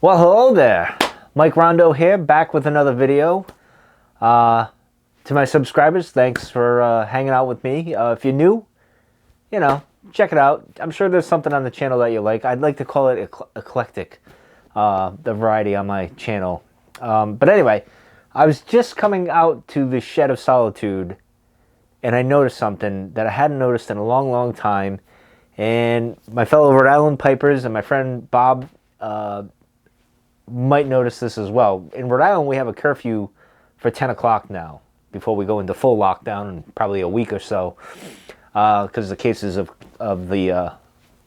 Well, hello there. Mike Rondo here, back with another video. To my subscribers, thanks for hanging out with me. If you're new, check it out. I'm sure there's something on the channel that you like. I'd like to call it eclectic, the variety on my channel. But anyway, I was just coming out to the Shed of Solitude, and I noticed something that I hadn't noticed in a long, long time. And my fellow Rhode Island Pipers and my friend Bob might notice this as well. In Rhode Island, we have a curfew for 10 o'clock now, before we go into full lockdown in probably a week or so, because the cases of the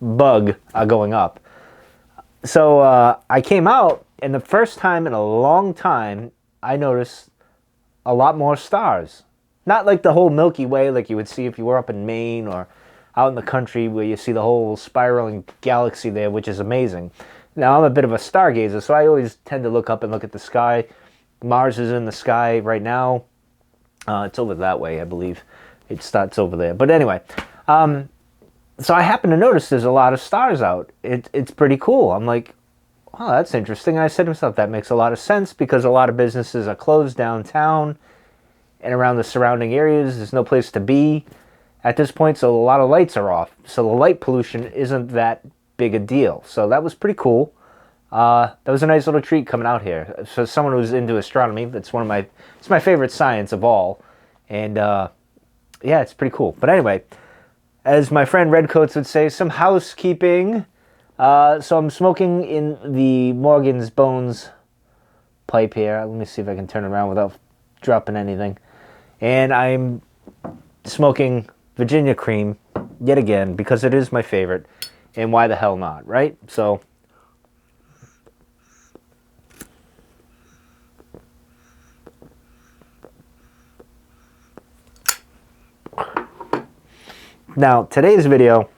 bug are going up. So I came out, and the first time in a long time, I noticed a lot more stars. Not like the whole Milky Way like you would see if you were up in Maine or out in the country where you see the whole spiraling galaxy there, which is amazing. Now, I'm a bit of a stargazer, so I always tend to look up and look at the sky. Mars is in the sky right now. It's over that way, I believe. It starts over there. But anyway, so I happen to notice there's a lot of stars out. It's pretty cool. I'm like, oh, that's interesting. And I said to myself, that makes a lot of sense because a lot of businesses are closed downtown and around the surrounding areas. There's no place to be at this point, so a lot of lights are off. So the light pollution isn't that big a deal. So that was pretty cool. That was a nice little treat coming out here. For someone who's into astronomy, it's my favorite science of all. And yeah, it's pretty cool. But anyway, as my friend Redcoats would say, some housekeeping. So I'm smoking in the Morgan's Bones pipe here. Let me see if I can turn it around without dropping anything. And I'm smoking Virginia Cream yet again because it is my favorite. And why the hell not, right? So now, today's video,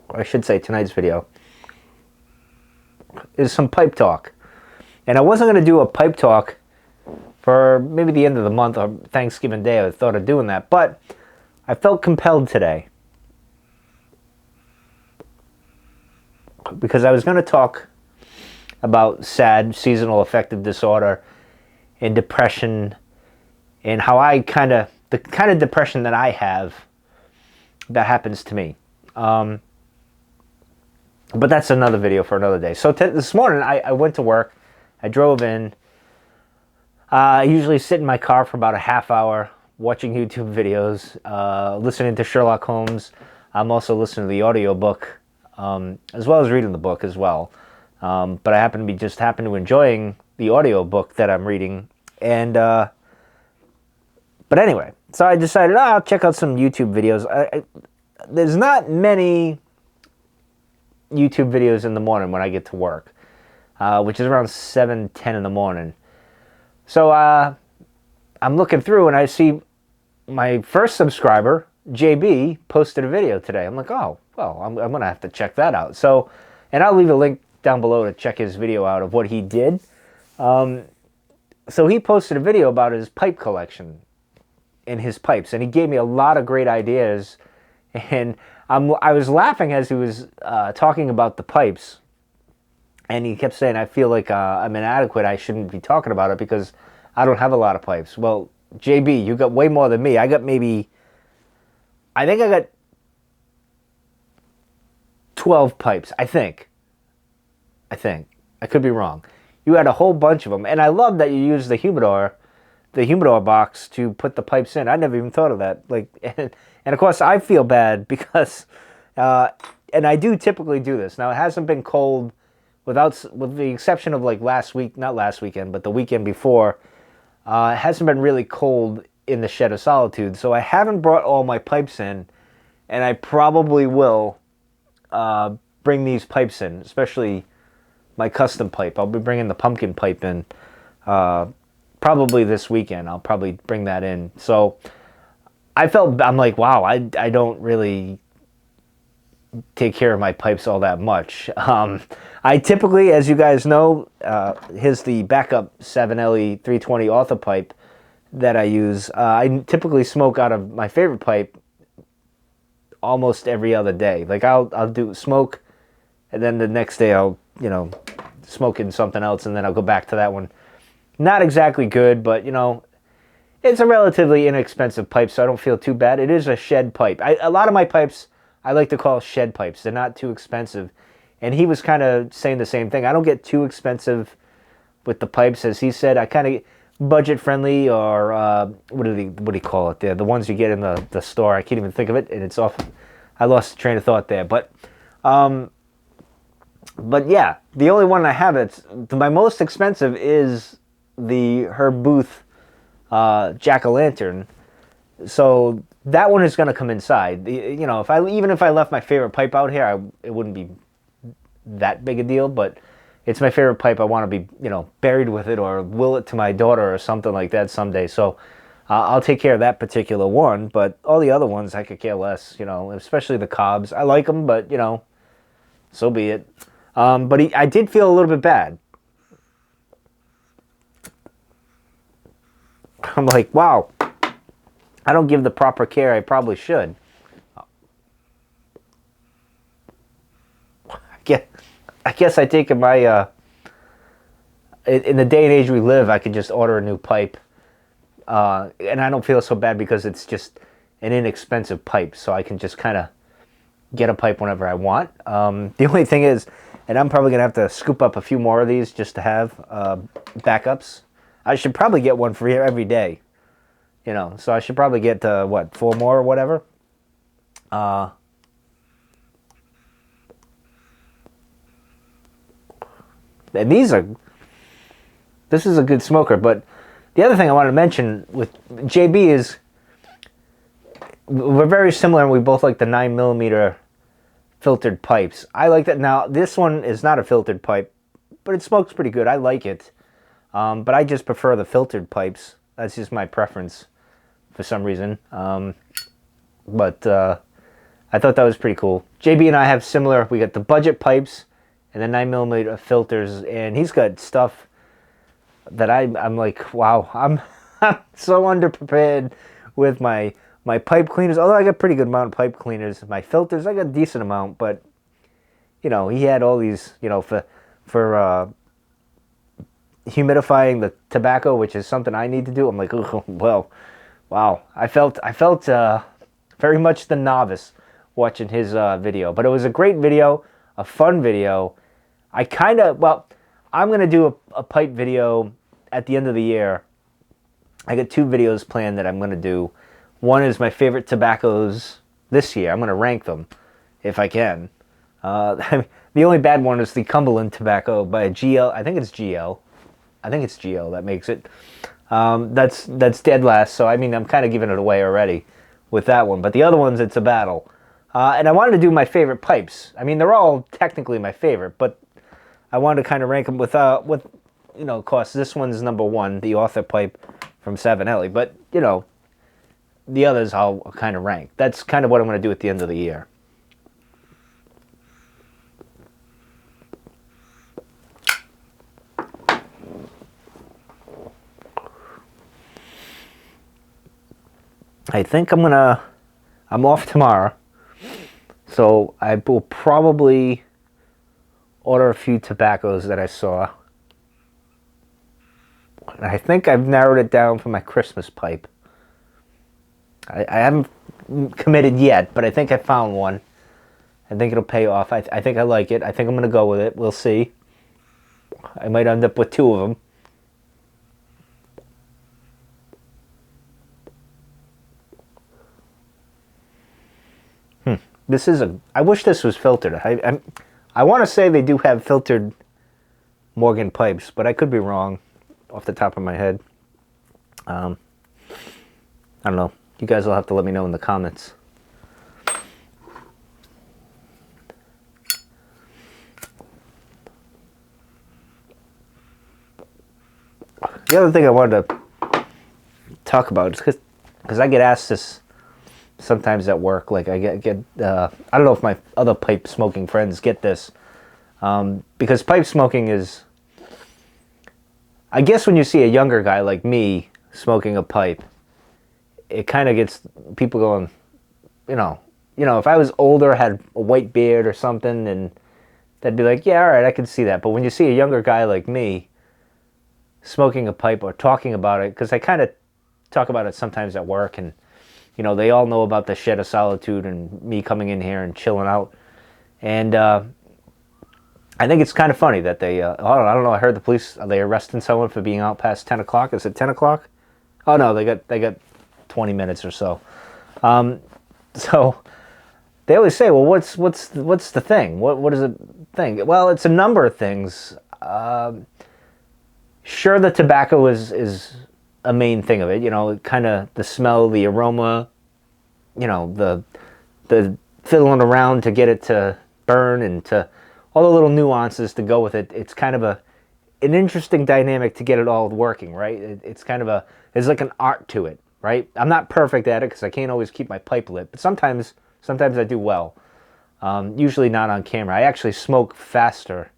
or I should say tonight's video, is some pipe talk. And I wasn't going to do a pipe talk for maybe the end of the month or Thanksgiving Day. I thought of doing that. But I felt compelled today because I was going to talk about SAD, seasonal affective disorder, and depression, and how the kind of depression that I have that happens to me. But that's another video for another day. So this morning I went to work. I drove in. I usually sit in my car for about a half hour watching YouTube videos, listening to Sherlock Holmes. I'm also listening to the audiobook, as well as reading the book as well. But I happen to enjoying the audiobook that I'm reading. And but anyway, so I decided I'll check out some YouTube videos. There's not many YouTube videos in the morning when I get to work, which is around 7:10 in the morning. So I'm looking through and I see my first subscriber, JB, posted a video today. I'm like, oh, well, I'm going to have to check that out. So, and I'll leave a link down below to check his video out of what he did. So he posted a video about his pipe collection and his pipes, and he gave me a lot of great ideas. And I was laughing as he was talking about the pipes, and he kept saying, I feel like I'm inadequate. I shouldn't be talking about it because I don't have a lot of pipes. Well, JB, you got way more than me. I think I got 12 pipes. I think. I could be wrong. You had a whole bunch of them. And I love that you use the humidor box to put the pipes in. I never even thought of that. And of course, I feel bad because, and I do typically do this. Now, it hasn't been cold with the exception of like not last weekend, but the weekend before. It hasn't been really cold in the Shed of Solitude. So I haven't brought all my pipes in, and I probably will bring these pipes in, especially my custom pipe. I'll be bringing the pumpkin pipe in probably this weekend. I'll probably bring that in. So I'm like, wow, I don't really take care of my pipes all that much. I typically, as you guys know, here's the backup 7LE 320 Author pipe that I use. I typically smoke out of my favorite pipe almost every other day. Like I'll do smoke, and then the next day I'll you know, smoking something else, and then I'll go back to that one. Not exactly good, but, you know, it's a relatively inexpensive pipe, so I don't feel too bad. It is a shed pipe. A lot of my pipes I like to call shed pipes. They're not too expensive. And he was kind of saying the same thing. I don't get too expensive with the pipes, as he said. I kind of budget friendly, or what do you call it there? The ones you get in the store. I can't even think of it, and it's off. I lost the train of thought there. But yeah, the only one I have that's my most expensive is the Herb Booth Jack-o'-lantern. So that one is going to come inside. You know, even if I left my favorite pipe out here, it wouldn't be that big a deal. But it's my favorite pipe. I want to be, you know, buried with it, or will it to my daughter or something like that someday. So I'll take care of that particular one. But all the other ones, I could care less. You know, especially the Cobbs. I like them, but you know, so be it. But I did feel a little bit bad. I'm like, wow, I don't give the proper care I probably should. I guess I take my, in the day and age we live, I can just order a new pipe. And I don't feel so bad because it's just an inexpensive pipe. So I can just kind of get a pipe whenever I want. The only thing is, and I'm probably going to have to scoop up a few more of these just to have backups. I should probably get one for every day. You know, so I should probably get, 4 more or whatever. And this is a good smoker. But the other thing I wanted to mention with JB is we're very similar, and we both like the 9mm filtered pipes. I like that. Now, this one is not a filtered pipe, but it smokes pretty good. I like it. But I just prefer the filtered pipes. That's just my preference for some reason. But I thought that was pretty cool. JB and I have similar. We got the budget pipes and the 9mm filters, and he's got stuff that I'm like, wow, I'm so underprepared with my pipe cleaners. Although I got pretty good amount of pipe cleaners. My filters, I got a decent amount, but you know, he had all these, you know, for humidifying the tobacco, which is something I need to do. I'm like, oh, well, wow. I felt very much the novice watching his video, but it was a great video, a fun video. I'm going to do a pipe video at the end of the year. I got 2 videos planned that I'm going to do. One is my favorite tobaccos this year. I'm going to rank them if I can. The only bad one is the Cumberland tobacco by GL. I think it's GL. I think it's GL that makes it. That's dead last, so I mean, I'm kind of giving it away already with that one. But the other ones, it's a battle. And I wanted to do my favorite pipes. I mean, they're all technically my favorite, but I wanted to kind of rank them with you know, of course, this one's number 1, the Author pipe from Savinelli. But, you know, the others I'll kind of rank. That's kind of what I'm going to do at the end of the year. I think I'm off tomorrow, so I will probably order a few tobaccos that I saw. And I think I've narrowed it down for my Christmas pipe. I haven't committed yet, but I think I found one. I think it'll pay off. I think I like it. I think I'm going to go with it. We'll see. I might end up with 2 of them. I wish this was filtered. I want to say they do have filtered Morgan pipes, but I could be wrong off the top of my head. I don't know. You guys will have to let me know in the comments. The other thing I wanted to talk about is because I get asked this sometimes at work. Like I get I don't know if my other pipe smoking friends get this, because pipe smoking is, I guess when you see a younger guy like me smoking a pipe, it kind of gets people going, you know, if I was older, had a white beard or something, and they'd be like, yeah, all right, I can see that. But when you see a younger guy like me smoking a pipe or talking about it, because I kind of talk about it sometimes at work, and they all know about the Shed of Solitude and me coming in here and chilling out. And I think it's kind of funny that they, I don't know, I heard the police, are they arresting someone for being out past 10 o'clock? Is it 10 o'clock? Oh, no, they got 20 minutes or so. So they always say, well, what's the thing? What is the thing? Well, it's a number of things. Sure, the tobacco is a main thing of it. Kind of the smell, the aroma, the fiddling around to get it to burn, and to all the little nuances to go with it. It's kind of an interesting dynamic to get it all working, right? It's kind of there's like an art to it, right? I'm not perfect at it because I can't always keep my pipe lit, but sometimes I do well. Usually not on camera. I actually smoke faster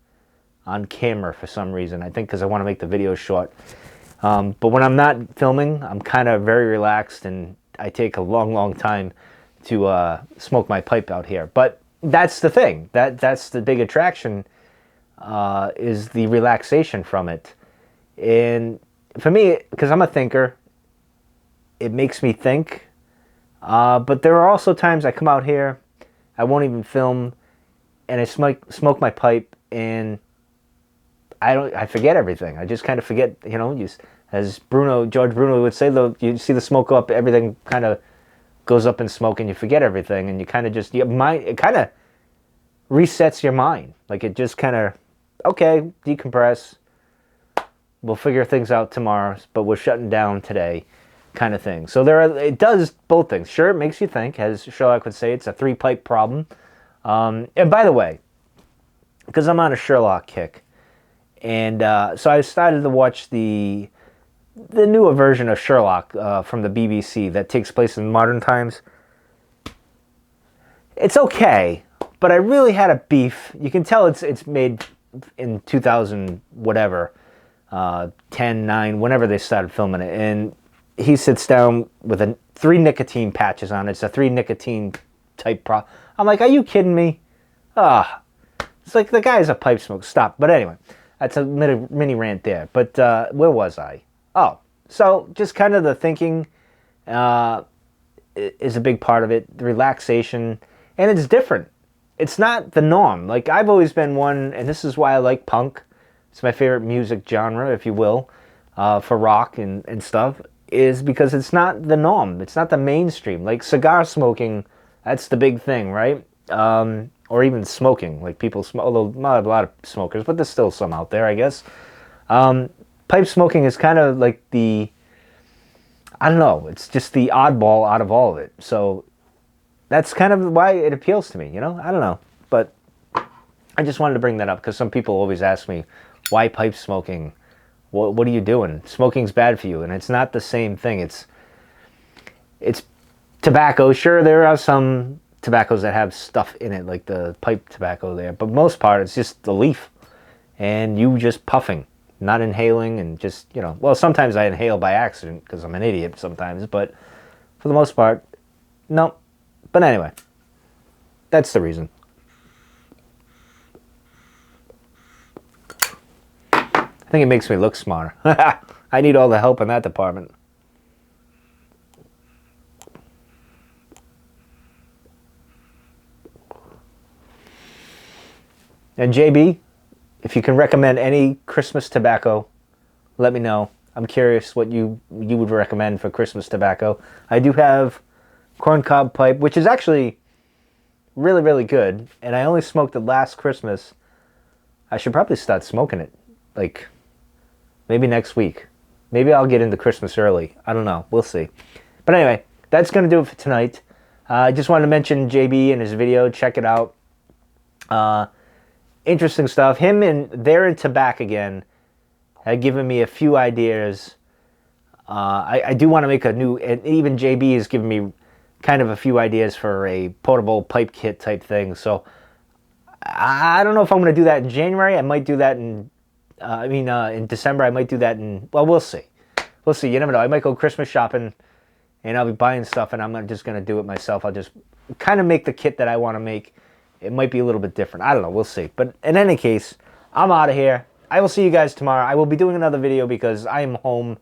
on camera for some reason. I think because I want to make the video short. But when I'm not filming, I'm kind of very relaxed, and I take a long time to smoke my pipe out here. But that's the thing. That's the big attraction, is the relaxation from it. And for me, because I'm a thinker, it makes me think. But there are also times I come out here, I won't even film, and I smoke my pipe, and I forget everything. I just kind of forget, as George Bruno would say, though, you see the smoke go up, everything kind of goes up in smoke, and you forget everything, and you kind of just, it kind of resets your mind. Like, it just kind of, okay, decompress, we'll figure things out tomorrow, but we're shutting down today, kind of thing. So it does both things. Sure, it makes you think, as Sherlock would say, it's a 3-pipe problem. And by the way, because I'm on a Sherlock kick, and so I started to watch the newer version of Sherlock from the BBC that takes place in modern times. It's okay, but I really had a beef. You can tell it's made in 2000 whatever, 10, 9, whenever they started filming it, and he sits down with 3 nicotine patches on it. It's a 3 nicotine type I'm like, are you kidding me? It's like the guy's a pipe smoker. Stop. But anyway, that's a mini rant there. But where was I? Oh, so just kind of the thinking is a big part of it. The relaxation, and it's different. It's not the norm. Like, I've always been one, and this is why I like punk. It's my favorite music genre, if you will, for rock and stuff, is because it's not the norm. It's not the mainstream. Like, cigar smoking, that's the big thing, right? Or even smoking. Like, people smoke, although not a lot of smokers, but there's still some out there, I guess. Pipe smoking is kind of like I don't know, it's just the oddball out of all of it. So that's kind of why it appeals to me, I don't know. But I just wanted to bring that up because some people always ask me, why pipe smoking? What are you doing? Smoking's bad for you. And it's not the same thing. It's tobacco. Sure, there are some tobaccos that have stuff in it, like the pipe tobacco there. But most part, it's just the leaf. And you just puffing, not inhaling, and just, well, sometimes I inhale by accident because I'm an idiot sometimes. But for the most part, no. But anyway, that's the reason. I think it makes me look smarter. I need all the help in that department. And JB, if you can recommend any Christmas tobacco, let me know. I'm curious what you would recommend for Christmas tobacco. I do have corncob pipe, which is actually really, really good. And I only smoked it last Christmas. I should probably start smoking it. Like, maybe next week. Maybe I'll get into Christmas early. I don't know. We'll see. But anyway, that's going to do it for tonight. I just wanted to mention JB and his video. Check it out. Interesting stuff. Him and They're Into Back Again had given me a few ideas. I do want to make a new... And even JB has given me kind of a few ideas for a portable pipe kit type thing. So I don't know if I'm going to do that in January. I might do that in December. I might do that well, we'll see. We'll see. You never know. I might go Christmas shopping, and I'll be buying stuff, and I'm just going to do it myself. I'll just kind of make the kit that I want to make it might be a little bit different. I don't know. We'll see. But in any case, I'm out of here. I will see you guys tomorrow. I will be doing another video because I am home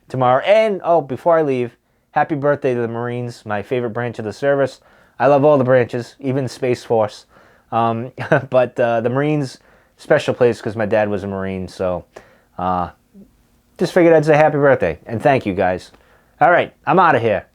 tomorrow. And, oh, before I leave, happy birthday to the Marines, my favorite branch of the service. I love all the branches, even Space Force. But the Marines, special place because my dad was a Marine. So just figured I'd say happy birthday. And thank you, guys. All right, I'm out of here.